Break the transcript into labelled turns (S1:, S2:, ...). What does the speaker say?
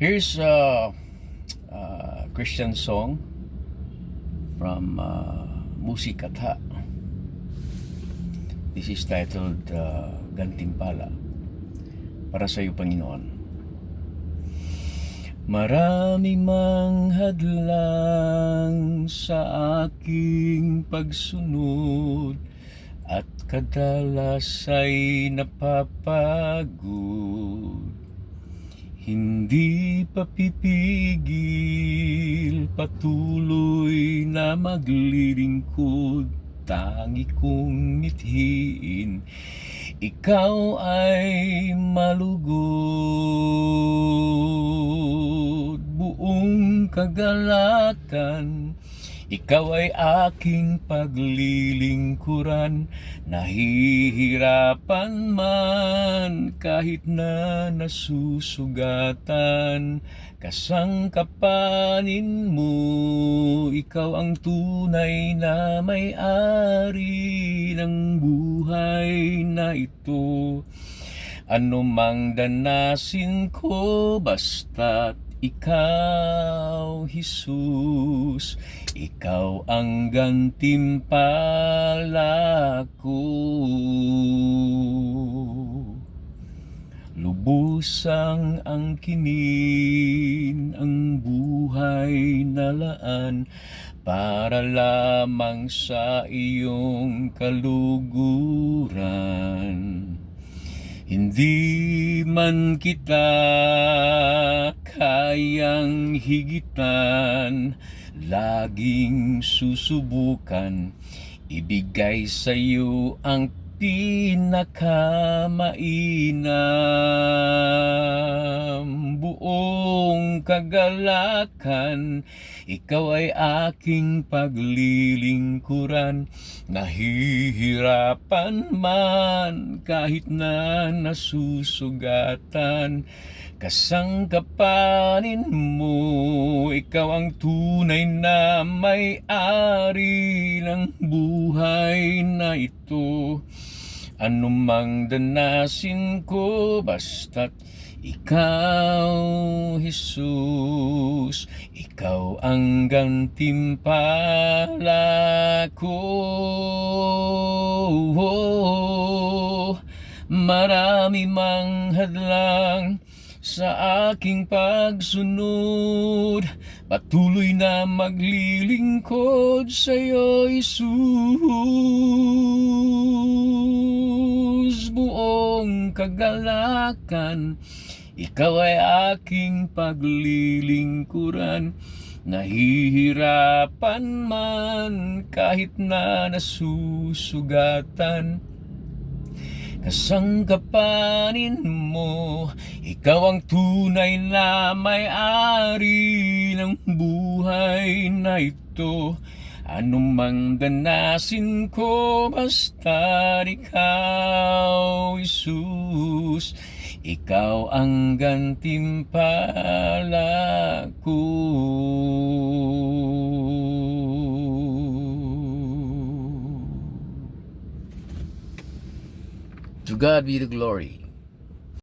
S1: Here's a Christian song from Musikatha. This is titled Gantimpala. Para sa iyo, Panginoon. Marami mang hadlang sa aking pagsunod at kadalas ay napapagod. Hindi pa pipigil, patuloy na maglilingkod, tangi kong mithiin, ikaw ay malugod. Buong kagalakan, ikaw ay aking paglilingkuran. Nahihirapan man kahit na nasusugatan, kasangkapanin mo, ikaw ang tunay na may-ari ng buhay na ito. Ano mang danasin ko, basta't ikaw, Jesus, ikaw ang gantimpala ko. Lubusang angkinin ang buhay na laan para lamang sa iyong kaluguran. Hindi man kita kayang higitan, laging susubukan ibigay sa iyo ang pinakamainam. Buong kagalakan, ikaw ay aking paglilingkuran. Nahihirapan man kahit na nasusugatan, kasangkapanin mo, ikaw ang tunay na may-ari ng buhay na ito. Anumang danasin ko, basta't ikaw, Jesus, ikaw ang gantimpala ko. Marami mang hadlang sa aking pagsunod, patuloy na maglilingkod sa iyo, Jesus. Buong kagalakan, ikaw ay aking paglilingkuran. Nahihirapan man kahit na nasusugatan, kasangkapanin mo, ikaw ang tunay na may-ari ng buhay na ito. Anumang danasin ko, basta ikaw, Jesus, ikaw ang gantimpala ko. To God be the glory.